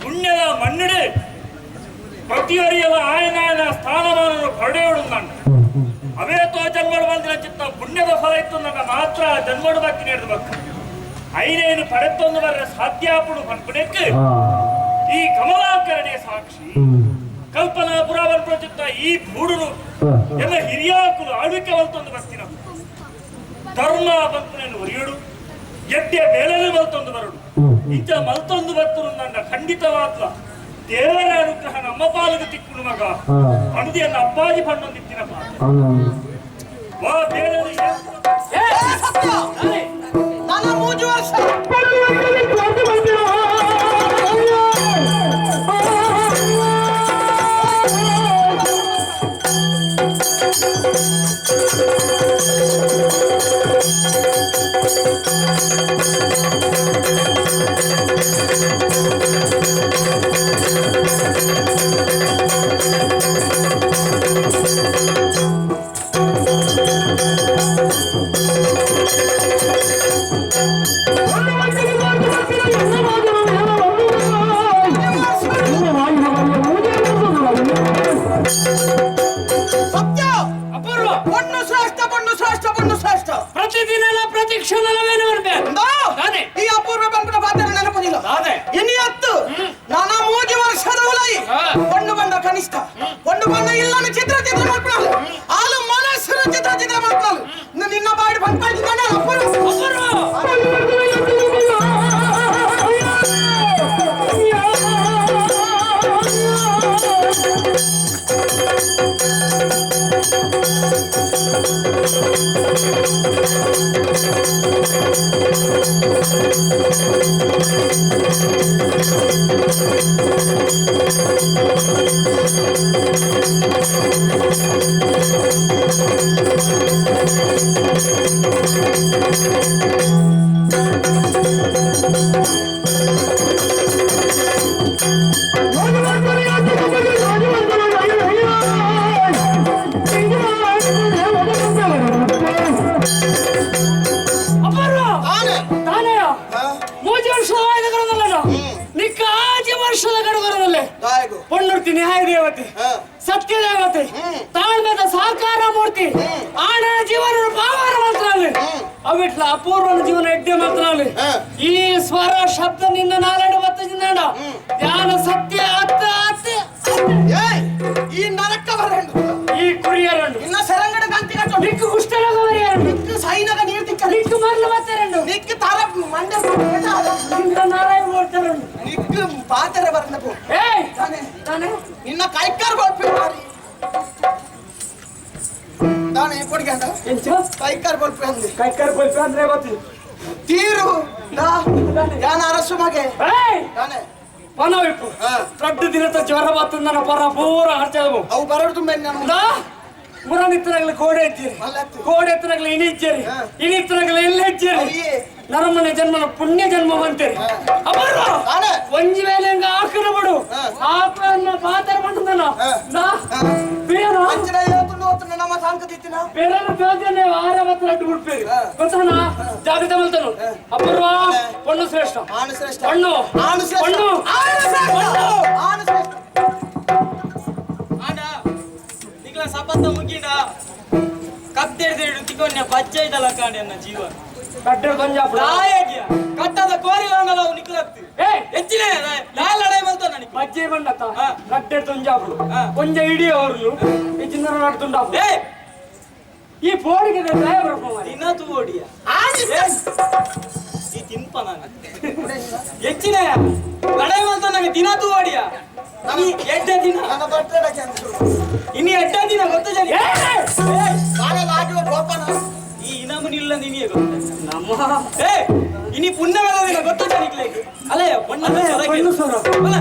ಪುಣ್ಯದ ಮನ್ನಡೆ ಪ್ರತಿಯೊರಿಯವ ಆಯನಾಯನ ಸ್ಥಾನಮಾನವನ್ನು ಪಡೆಯೋಡುಂದಂಡ ಅವೇತೋ ಜನ್ಮಡು ಬಂದಿನ ಚಿತ್ತ ಪುಣ್ಯದ ಫಲ ಇತ್ತು ನನ್ನ ಮಾತ್ರ ಜನ್ಮಡು ಬಾಕಿ ನೀಡಬೇಕು ಐನೇನು ಪಡೆತ್ತೊಂದು ಬರ ಸಾಧ್ಯಾಪುಡು ಪನ್ಪುಣಕ್ಕೆ ಈ ಕಮಲಾಕರಣೆಯ ಸಾಕ್ಷಿ ಕಲ್ಪನಾ ಪುರಾವನ್ ಪ್ರಚಿತ್ತ ಈ ಬೂಡುನು ಎಲ್ಲ ಹಿರಿಯಾಕುಲು ಆಳ್ವಿಕೆ ಬಲ್ತೊಂದು ಬರ್ತಿನ ಧರ್ಮ ಬಂಪುನನ್ನು ಒರಿಯೋಡು ಎಡ್ಡೆ ಬೇಲನೆ ಬಲ್ತೊಂದು ಬರಡು ಇಂಚ ಮಲ್ತೊಂದು ಬರ್ತರು ನನ್ನ ಖಂಡಿತವಾದ ದೇವರ ಅನುಗ್ರಹ ನಮ್ಮ ಪಾಲಕ ತಿಕ್ಕುನು ಮಗ ಅಣದಿಯನ್ನ ಅಪ್ಪಾಜಿ ಪಣ್ಣೊಂದಿತ್ತಿನ ವಾ ಬೇಲನೆ ಸತ್ಯ ದೇವತೆ ತಾಳ್ಮೆದ ಸಾಕಾರ ಮೂರ್ತಿ ಆಣ ಜೀವನ ಪಾವಾರ ಮಾತ್ರ ಅವಿಟ್ಲ ಅಪೂರ್ವನ ಜೀವನ ಎಡ್ಡೆ ಮಾತ್ರ ಈ ಸ್ವರ ಶಬ್ದ ನಿನ್ನ ನಾಲೆಡು ಬತ್ತದಿಂದ ಧ್ಯಾನ ಸತ್ಯ ಅತ್ತ ಅತ್ತ ಈ ನರಕ ಬರಂಡು ಈ ಕುರಿಯರಂಡು ಇನ್ನ ಸರಂಗಡ ಗಂತಿ ಕಟ್ಟು ನಿಕ್ಕು ಕುಷ್ಟಲಗ ಬರಿಯರಂಡು ನಿಕ್ಕು ಸೈನಗ ನೀರು ತಿಕ್ಕ ನಿಕ್ಕು ಮರ್ಲ ಬತ್ತರಂಡು ನಿಕ್ಕು ತರ ಮಂಡ ನಿನ್ನ ನಾರಾಯ ಮಾಡ್ತಾರಂಡು ನಿಕ್ಕು ಪಾತರ ಬರಂದಪು ಏಯ್ ತಾನೆ ಇನ್ನ ಕೈಕಾರ್ ಬೋಲ್ಪೆ ಮಾರಿ ತಾನೆ ಕೊಡ್ಗಂಡ ಎಂಚ ಕೈಕಾರ್ ಬೋಲ್ಪೆ ಅಂದ್ರೆ ಗೊತ್ತಿ ತೀರು ನಾ ಯಾನ ಅರಸು ಮಗೆ ಏಯ್ ತಾನೆ ಪನವಿಪ್ಪು ರಡ್ಡು ದಿನದ ಜ್ವರ ಬರ್ತದ ನನ್ನ ಪರ ಪೂರ ಹರ್ಚವು ಅವು ಬರಡು ತುಂಬ ಮುರನಿತ್ತರಾಗಲಿ ಕೋಡೆ ಇದ್ದೀರಿ ಕೋಡೆ ಎತ್ತರಾಗಲಿ ಇಣಿ ಇದ್ದೀರಿ ಇಣಿ ಇತ್ತರಾಗಲಿ ಎಲ್ಲ ಇದ್ದೀರಿ ನರಮನೆ ಜನ್ಮನ ಪುಣ್ಯ ಜನ್ಮ ಬಂತೇರಿ ಅವರು ಒಂಜಿ ವೇಳೆ ಹಂಗ ಆಕನ ಬಿಡು ಆಕನ ಪಾತ್ರ ಬಂದನ ನಾ ಬೇರ ನಮ್ಮ ಸಾಂಕತಿತ್ತಿನ ಬೇರೆ ಬೇಜನೆ ವಾರ ಮಾತ್ರ ಅಡ್ಡು ಬಿಡ್ಬೇಡಿ ಗೊತ್ತನ ಜಾಗೃತ ಮಲ್ತನು ಅಪೂರ್ವ ಪೊಣ್ಣು ಶ್ರೇಷ್ಠ ಆನು ಶ್ರೇಷ್ಠ ಪೊಣ್ಣು ಆನು ಶ್ರೇಷ್ಠ ಪೊಣ್ಣು ಆನು ಶ್ರೇಷ್ಠ ಆಂಡ ನಿಗ್ಲ ಸಪತ್ತ ಮುಗಿಡ ಕತ್ತೆಡೆ ತಿಕೊನ್ನೆ ಬಚ್ಚೆ ಇದಲ್ಲ ಕಾಂಡೆ ನನ್ನ ಜೀವ ಕಟ್ಟೆ ಕೊಂಜಾಪ ಲಾಯಗಿಯ ಕಟ್ಟದ ಕೋರಿಲಾಂಡಲ ಅವು ನಿಕ್ಲತ್ತು ಏ ಹೆಚ್ಚಿನ ಲಾಲಡೈ ಮಲ್ತ ನನಗೆ ಬಚ್ಚೆ ಬಂಡತ ಕಟ್ಟೆ ಕೊಂಜಾಪ ಕೊಂಜ ಇಡಿ ಅವರ್ಲು ಹೆಚ್ಚಿನ ನಡ್ತುಂಡಾಪ ಏ ಈ ಪೋಡಿಗೆ ಡ್ರೈವರ್ ದಿನ ತೂ ಓಡಿಯ ಈ ತಿನ್ಪ ನಾನು ಹೆಚ್ಚಿನ ಲಡೈ ಮಲ್ತ ನನಗೆ ದಿನ ತೂ ಓಡಿಯ ಎಡ್ಡ ದಿನ ಇನ್ನು ಎಡ್ಡ ದಿನ ಗೊತ್ತ ಜನ ಈ ಇನಮನಿಲ್ಲ ನಿನಗೆ ಗೊತ್ತ ನಮ್ಮ ಏ ಇನಿ ಪುಣ್ಯವಾದ ದಿನ ಗೊತ್ತು ಜನಿಕ್ಲಿಕ್ಕೆ ಅಲ್ಲೇ ಪಣ್ಣು ಸೋರ ಅಲ್ಲ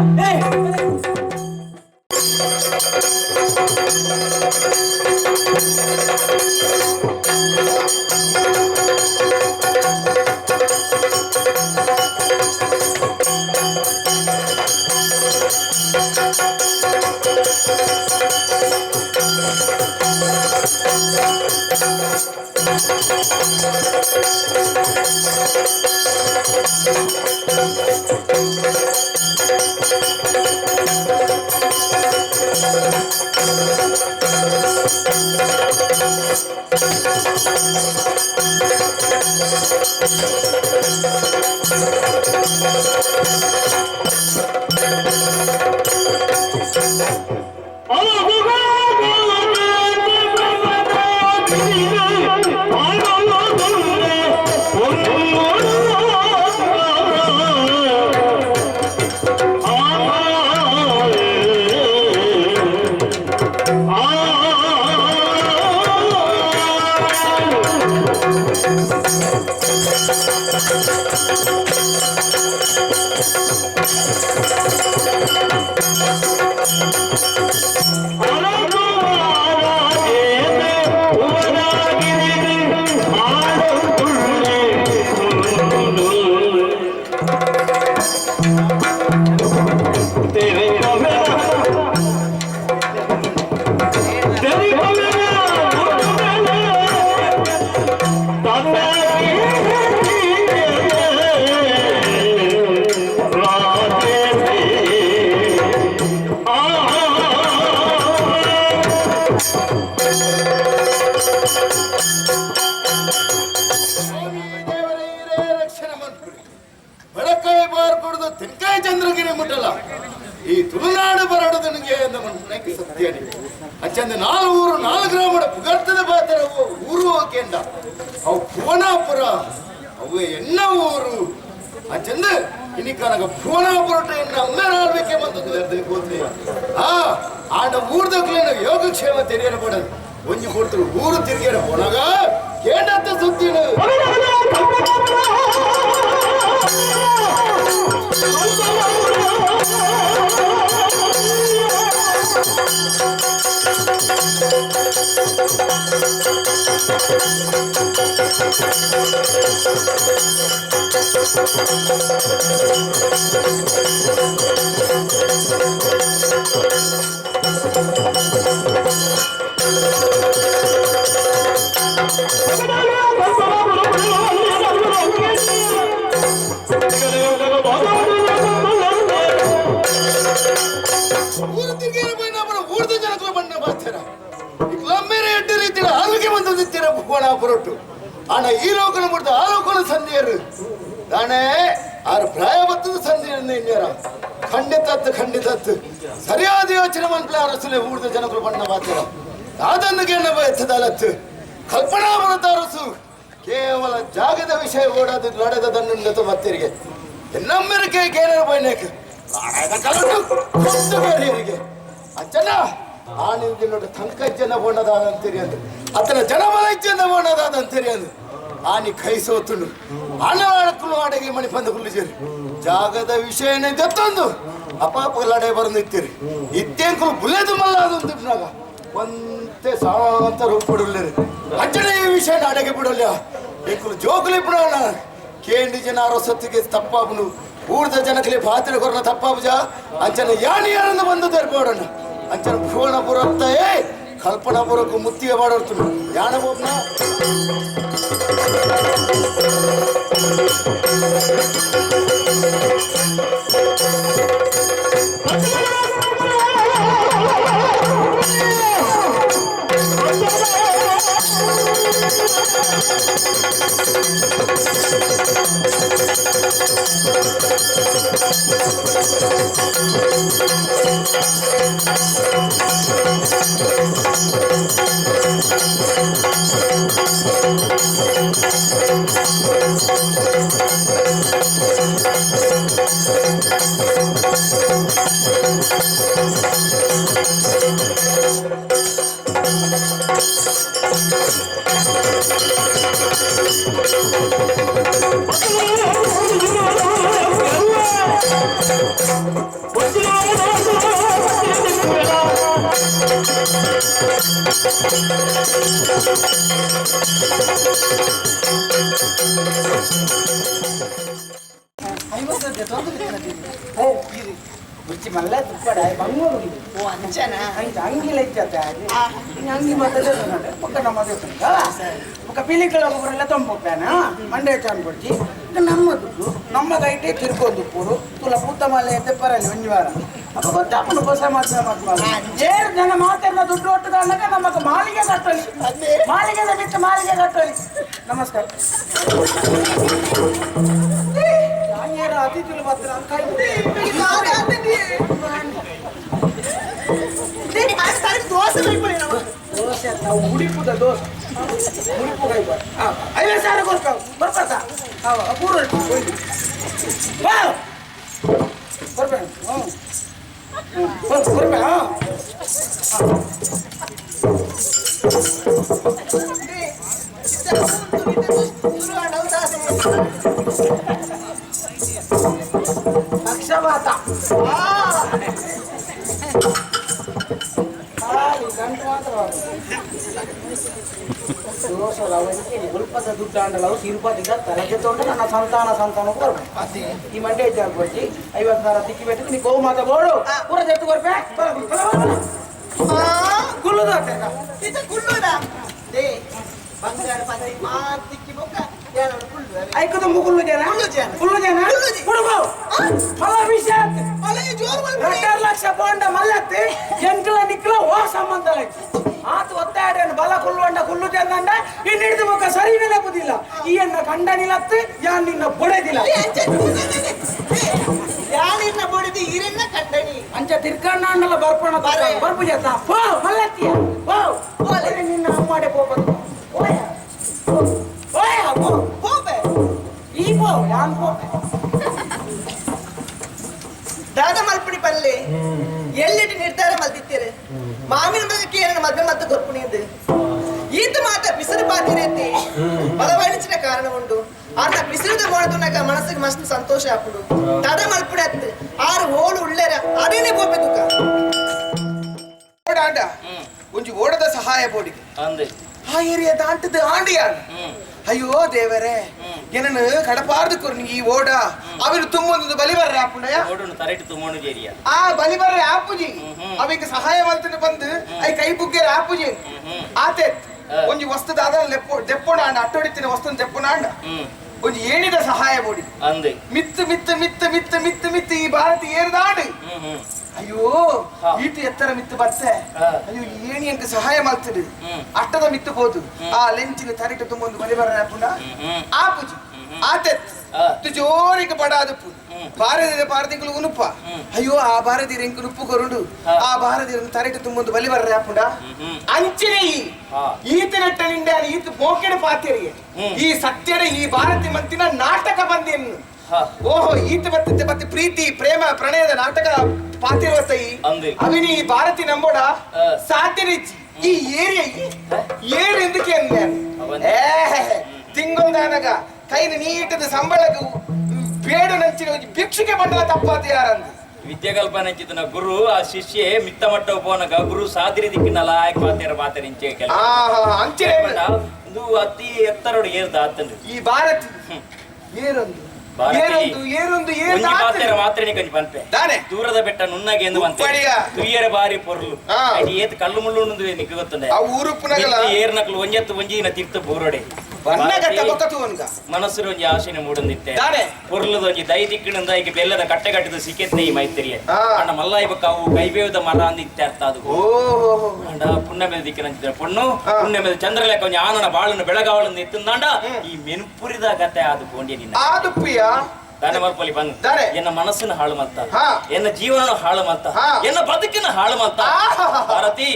ಚಂದ್ರಗಿರಿ ಮುಟ್ಟಲ್ಲ ಈ ತುಳುನಾಡು ಬರಡು ನನಗೆ ಸತ್ಯ ಅಚ್ಚಂದ 4 ಗ್ರಾಮದ ಪುಗರ್ತದ ಬಾತರ ಊರು ಹೋಗ್ಯಂಡ ಅವು ಭುವನಾಪುರ ಅವು ಎನ್ನ ಊರು ಅಚ್ಚಂದ ಇನ್ನಿಕ ನನಗೆ ಭುವನಾಪುರ ಒಮ್ಮೆ ಬಂದದ್ದು ಆಡ ಊರ್ದಕ್ಲೇನ ಯೋಗಕ್ಷೇಮ ತೆರೆಯಬಡದು ಒಂಜಿ ಕೊಡ್ತರು ಊರು ತಿರುಗಿರ ಹೋನಾಗ ಕೇಂಡತ್ತ ಸುದ್ದಿನ ಹೊರಟು ಆನ ಈ ಲೋಕನ ಮುಟ್ಟ ಆ ಲೋಕನ ಸಂಧಿಯರು ನಾನೇ ಆರು ಪ್ರಾಯ ಬತ್ತದ ಸಂಧಿಯನ್ನು ಇನ್ಯಾರ ಖಂಡಿತತ್ತು ಸರಿಯಾದ ಯೋಚನೆ ಮಂತ್ಲ ಅರಸಲೆ ಊರ್ದ ಜನಗಳು ಬಣ್ಣ ಮಾತಾರ ಅದೊಂದಿಗೆ ಎತ್ತದಲತ್ತು ಕಲ್ಪನಾ ಬರುತ್ತ ಅರಸು ಕೇವಲ ಜಾಗದ ವಿಷಯ ಓಡೋದು ನಡೆದದನ್ನು ಮತ್ತರಿಗೆ ನಮ್ಮೆರಿಗೆ ಕೇರಳ ಬೈನೇಕ ಬೇರೆಯವರಿಗೆ ಅಚ್ಚನ ಆನಿಂದ ನೋಡಿ ತಂಕಜ್ಜನ ಬೋಣದಾದಂತೀರಿ ಅಂದ್ರು ಅತನ ಜನಬಲ ಇಜ್ಜನ ಬೋಣದಾದಂತೀರಿ ಅಂದ್ರು ಆನಿ ಕೈ ಸೋತುಂಡು ಆನವಾಡಕ್ಕೂ ಅಡಗಿ ಮಣಿ ಪಂದ ಕುಲ್ಲಿಸಿರಿ ಜಾಗದ ವಿಷಯನೇ ಗೊತ್ತೊಂದು ಅಪಾಪಗಳ ಅಡೆ ಬರಂದಿತ್ತೀರಿ ಇತ್ತೇಂಕುಲು ಬುಲೆದು ಮಲ್ಲ ಅದಂತಿನಾಗ ಒಂತೆ ಸಾಂತ ರೂಪ ಬಿಡಲಿರಿ ಅಂಚನೆ ಈ ವಿಷಯನ ಅಡಗೆ ಬಿಡಲ್ಲ ಏಕುಲು ಜೋಗುಲಿ ಬಿಡೋಣ ಕೇಂಡಿ ಜನ ಅರಸತ್ತಿಗೆ ತಪ್ಪಾಬನು ಊರ್ದ ಜನಕ್ಕೆ ಪಾತ್ರ ಕೊರನ ತಪ್ಪಾಬುಜ ಅಂಚನೆ ಯಾನಿ ಯಾರನ್ನು ಬಂದು ತೆರಬೋಡೋಣ ಅಂಚನ ಭುವನಪುರ ಅಂತ ಕಲ್ಪನಾಪುರಕ್ಕೂ ಮುತ್ತಿಗೆ ಮಾಡೋರ್ತು ಯಾಣಬೋಬ್ನ వచ్చి మళ్ళీ దుప్పడా బంగూరు ఓ అంచనా అంగిలు ఇచ్చా అంగి మొదలు పక్కన మొదలు ఒక పిలికలు ఒకరెಲ್ಲ ತೊಂಬೊಪ್ಪಾನ ಮಂಡೆ ಚಾನ್ ಕೊಡ್ತಿ ನಮ್ಮದು ನಮ್ಮದೈತೆ ತಿರ್ಕೊಂಡು ಪೂರು ತುಲ ಪೂತ ಮಲೆ ಅಂತ ಬರಲಿ ಒಂದು ವಾರ ಅಪ್ಪ ಗೊತ್ತಪ್ಪನ ಹೊಸ ಮಾತ್ರ ಏರು ಜನ ಮಾತೆಲ್ಲ ದುಡ್ಡು ಒಟ್ಟದ ಅನ್ನಕ ನಮಗೆ ಮಾಲಿಗೆ ಕಟ್ಟಲಿ ಮಾಲಿಗೆದ ಬಿಟ್ಟು ಮಾಲಿಗೆ ಕಟ್ಟಲಿ ನಮಸ್ಕಾರ ಅತಿಥಿಗಳು ಬರ್ತಾರೆ ದೋಸೆ ನಾವು ಉಡಿಪುದ ದೋಸೆ ಉಡಿಪು ಐವತ್ತು ಸಾವಿರ ಕೊಡ್ತಾವ ಬರ್ಬಾರ್ದ ಪೂರ್ವ ಬರ್ಬೇಡ ಬರ್ಬೇಡ ಪಕ್ಷಪಾತ ಗಂಟು ಮಾತ್ರ ಉಲ್ಪದ ದುಡ್ಡಾಂಡಲವು ತಿರುಪತಿಗ ತಲೆಗೆ ತೊಂಡು ನನ್ನ ಸಂತಾನ ಬರ್ಬೇಕು ಈ ಮಂಡ್ಯ ಜಾಗ್ಬಿಟ್ಟು 50 ಸಾವಿರ ತಿಕ್ಕಿ ಬಿಟ್ಟು ನೀ ಗೋವು ಮಾತ ಬೋಡು ಪೂರ ಜಟ್ಟು ಬರ್ಬೇ ಕುಲ್ಲುದ ಬಂಗಾರ ಪತ್ರಿ ಮಾತಿಕ್ಕಿ ಬೊಕ್ಕ ಐಕದ ಮುಗುಲ್ಲು ಜನ ಕುಲ್ಲು ಜನ ಕುಡುಗು ಫಲ ವಿಷಯ 2 ಲಕ್ಷ ಪೌಂಡ ಮಲ್ಲತ್ತಿ ಎಂಕಲ ನಿಕ್ಕಲ ಓ ಸಂಬಂಧ ಆತು ಒತ್ತಾಡೇನು ಬಲ ಕುಲ್ಲುವಂಡ ಕುಲ್ಲು ಜನ ಇನ್ನು ಹಿಡಿದು ಮುಖ ಸರಿ ನೆನಪುದಿಲ್ಲ ಈ ಎನ್ನ ಕಂಡ ನಿಲತ್ತು ಯಾನ್ ನಿನ್ನ ಬೊಡೆದಿಲ್ಲ ಯಾನಿನ್ನ ಬೊಡೆದಿ ಈರನ್ನ ಕಂಡನಿ ಅಂಚ ತಿರ್ಕಂಡಲ್ಲ ಬರ್ಪಣ ಬರ್ಪು ಜತ ಪೋ ಮಲ್ಲತ್ತಿ ಪೋ ನಿನ್ನ ಅಮ್ಮಡೆ ಪೋಪದು ಓಯ ಓಯ ಪೋಪೆ ಈ ಪೋ ಯಾನ್ ಪೋಪೆ ದಾದ ಮಲ್ಪಡಿ ಪಲ್ಲೆ ಎಲ್ಲಿಟ್ಟು ನಿರ್ಧಾರ ಮಲ್ತಿತ್ತೇರೆ ಮಾಮಿನ ಮಗಕ್ಕೆ ಏನನ್ನ ಮದ್ವೆ ಮತ್ತೆ ಗೊರ್ಪುಣಿದ್ದು ಈತ ಮಾತ ಬಿಸಿರು ಪಾತಿರೇತಿ ಬಲವಡಿಸಿನ ಕಾರಣ ಉಂಟು ಆತ ಬಿಸಿರುದ ಮಾಡೋದನ್ನಾಗ ಮನಸ್ಸಿಗೆ ಮಸ್ತ್ ಸಂತೋಷ ಹಾಪುಡು ದಾದ ಮಲ್ಪಡಿ ಅತ್ತು 6 ಹೋಳು ಉಳ್ಳೇರ ಅದೇನೆ ಬೋಪೆ ದುಃಖ ಓಡಾಂಡ ಒಂಜಿ ಓಡದ ಸಹಾಯ ಬೋಡಿಗೆ ಅಂದೆ ಆ ಏರಿಯಾ ದಾಂಟದ ಆಂಡಿಯಾನ ಅಯ್ಯೋ ದೇವರೇ ಏನನ್ನು ಕಡಪಾರ್ದು ಕೊರ್ನಿ ಈ ಓಡ ಅವರು ತುಂಬೊಂದು ಬಲಿ ಬರ್ರೆ ಆಪುಂಡಯ ಓಡನು ತರೆಟ್ ತುಮೋನು ಜೇರಿಯ ಆ ಬಲಿ ಬರ್ರೆ ಆಪುಜಿ ಅವಿಗೆ ಸಹಾಯ ಮಾಡ್ತಾನೆ ಬಂದು ಐ ಕೈ ಬುಗ್ಗೆರೆ ಆಪುಜಿ ಆತೆ ಒಂಜಿ ವಸ್ತುದ ಅದ ದೆಪ್ಪೋಣ ಅಂಡ ಅಟ್ಟೊಡಿತಿನ ವಸ್ತುನ ದೆಪ್ಪೋಣ ಅಂಡ ಒಂಜಿ ಏಣಿದ ಸಹಾಯ ಬೋಡಿ ಅಂದೆ ಮಿತ್ತು ಮಿತ್ತು ಮಿತ್ತು ಮಿತ್ತು ಮಿತ್ತು ಮಿತ್ತು ಈ ಭಾರತ ಏರ್ದಾಡು ಅಯ್ಯೋ ಈತು ಎತ್ತರ ಮಿತ್ತು ಬತ್ತೆ ಅಯ್ಯೋ ಏಣಿ ಅಂಕ ಸಹಾಯ ಮಾಡ್ತಿದ್ರು ಅಟ್ಟದ ಮಿತ್ತು ಬೋದು ಆ ಲೆಂಚಿನ ತರಿಟ ತುಂಬೊಂದು ಬಲಿ ಬರ್ರೆ ಆಪುಂಡ ಆಪುಜಿ ಆತೆತ್ ಜೋರಿಗೆ ಬಡಾದಪ್ಪು ಭಾರತೀಯ ಉನುಪ್ಪ ಅಯ್ಯೋ ಆ ಭಾರತೀಯ ಎಂಕು ಉಪ್ಪು ಕೊರುಂಡು ಆ ಭಾರತೀಯ ತರೆಟ ತುಂಬೊಂದು ಬಲಿ ಬರ್ರೆ ಆಪುಂಡ ಅಂಚಿನ ಈತ ನಟ್ಟನಿಂದ ಈತ ಮೋಕೆಡ ಪಾತ್ಯರಿಗೆ ಈ ಸತ್ಯದ ಈ ಭಾರತೀಯ ಮಂತಿನ ನಾಟಕ ಬಂದೇನು ಓಹೋ ಈತ ಮತ್ತೆ ಪ್ರೀತಿ ಪ್ರೇಮ ಪ್ರಣಯದ ನಾಟಕ ಪಾತಿರ್ವತ್ತೈ ಅವಿನಿ ಈ ಭಾರತಿ ನಂಬೋಡ ಸಾಧ್ಯ ಈ ಏರಿಯಾ ಏರು ಎಂದಕ್ಕೆ ತಿಂಗಳದಾಗ ಕೈನ ನೀಟದ ಸಂಬಳಕ್ಕೆ ಬೇಡ ನಂಚಿನ ಭಿಕ್ಷುಗೆ ಬಂಡಲ ತಪ್ಪಾತ ಯಾರಂದ ವಿದ್ಯಾಕಲ್ಪನೆ ಚಿತ್ತನ ಗುರು ಆ ಶಿಷ್ಯೆ ಮಿತ್ತ ಮಟ್ಟ ಉಪವನಗ ಗುರು ಸಾದಿರಿ ದಿಕ್ಕಿನಲ್ಲ ಆಯ್ಕೆ ಮಾತೇರಿಂಚೆ ಕೆಲ ಅಂಚೆ ಇದು ಅತಿ ಎತ್ತರಡು ಏರ್ದ ಆತಂದು ಈ ಭಾರತ ಏರೊಂದು ಮಾತ್ರ ಕಂಜಿ ಪಂಪೆ ದೂರದ ಬೆಟ್ಟ ನುಣ್ಣಗೆ ಎಂದು ತುಯ್ಯರ ಬಾರಿ ಪೊರ್ಲು ಏತ್ ಕಲ್ಲು ಮುಳ್ಳು ನಿಕ್ಕ ಗೊತ್ತಂದೆ ಏರ್ನಕ್ಲು ಒಂಜೆತ್ತು ಒಂಜಿನ ತೀರ್ಥ ಬೋರಡೆ ಮನಸ್ಸು ಒಂಜಿ ಆಶೆನೆ ಮೂಡಂದಿತ್ತೆ ಪೊರ್ಲದ ಒಂಜಿ ದೈ ದಿಕ್ಕಿನಿಂದ ಈಗ ಬೆಲ್ಲದ ಕಟ್ಟೆ ಕಟ್ಟಿದ ಸಿಕ್ಕೆತ್ತೆ ಈ ಮೈತ್ರಿಯ ಅಣ್ಣ ಮಲ್ಲಾಯಿ ಬಕ್ಕ ಅವು ಕೈಬೇವದ ಮರ ಅಂದಿತ್ತೆ ಅರ್ಥ ಅದು ಅಂಡ ಪುಣ್ಯ ಮೇಲೆ ದಿಕ್ಕಿನ ಪೊಣ್ಣು ಪುಣ್ಯ ಮೇಲೆ ಚಂದ್ರಲೇಖ ಒಂಜಿ ಆನನ ಬಾಳನ್ನು ಬೆಳಗಾವಳನ್ನು ಎತ್ತಂದಾಂಡ ಈ ಮೆನುಪುರಿದ ಕತೆ ಅದು ಕೊಂಡೆ ನಿನ್ನ ದಾನಮಲ್ಪಲ್ಲಿ ಬಂದು ಎನ್ನ ಮನಸ್ಸಿನ ಹಾಳು ಮತ್ತ ಎನ್ನ ಜೀವನ ಹಾಳು ಮತ್ತ ಎನ್ನ ಬದುಕಿನ ಹಾಳು ಮತ್ತ ಭಾರತಿ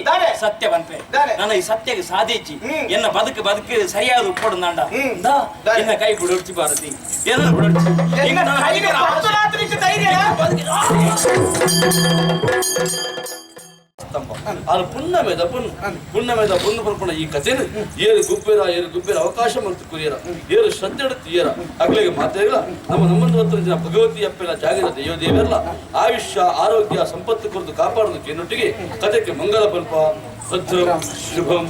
ಸತ್ಯ ಬಂತೆ ನನ್ನ ಈ ಸತ್ಯಕ್ಕೆ ಸಾಧಿಸಿ ಎನ್ನ ಬದುಕು ಸರಿಯಾದ ಉಪ್ಪಡು ನಾಂಡ ಎನ್ನ ಕೈ ಬಿಡೋಡ್ಸಿ ಭಾರತಿ ಎನ್ನ ಬಿಡೋಡ್ಸಿ ಸ್ತಂಭ ಅದು ಪುಣ್ಯಮೇದ ಪುಣ್ಣ ಬರ್ಪಣ ಈ ಕಥೆನು ಏರು ಗುಬ್ಬೇರ ಅವಕಾಶ ಮತ್ತು ಕುರಿಯರ ಏರು ಶ್ರದ್ಧೆ ತೀಯರ ಅಗ್ಲಿಗೆ ಮಾತಾಡಿಲ್ಲ ನಮ್ಮಂದು ಜನ ಭಗವತಿ ಅಪ್ಪೆಲ್ಲ ಜಾಗಿರ ದೇವದೇವರಲ್ಲ ಆಯುಷ್ಯ ಆರೋಗ್ಯ ಸಂಪತ್ತು ಕುರಿತು ಕಾಪಾಡೋದಕ್ಕೆ ಏನೊಟ್ಟಿಗೆ ಕಥೆಗೆ ಮಂಗಲ ಬಲ್ಪ ಭದ್ರಂ ಶುಭಂ.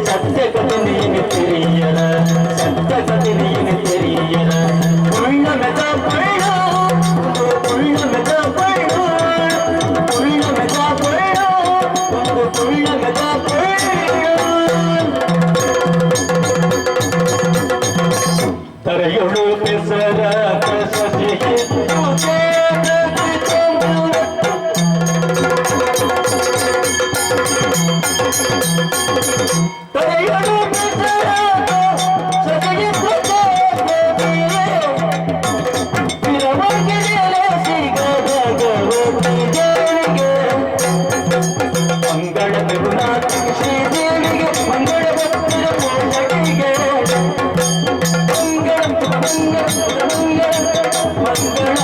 ಸತ್ಯ ಕಥೆ ನೀನು ತೆರೆಯರ ಸತ್ಯ ಕಥೆ ನೀನು ತೆರೆಯರ ಉಳ್ಳ ಮೆದ ಪಳ್ಳ ಉಳ್ಳ ಮೆದ ಪಳ್ಳ ಉಳ್ಳ ಮೆದ ಪಳ್ಳ ಉಳ್ಳ ಮೆದ ಪಳ್ಳ ತರೆಯೊಳು ಬೆಸರ ಪ್ರಶಸ್ತಿಗೆ ಮಂಗಳ ಗುರುನಾಥ ಶ್ರೀದೇವಿಗೆ ಮಂಗಳ ಭಕ್ತರ ಪೂಜೆಗೆ ಮಂಗಳ ಮಂಗಳ ಮಂಗಳ ಮಂಗಳ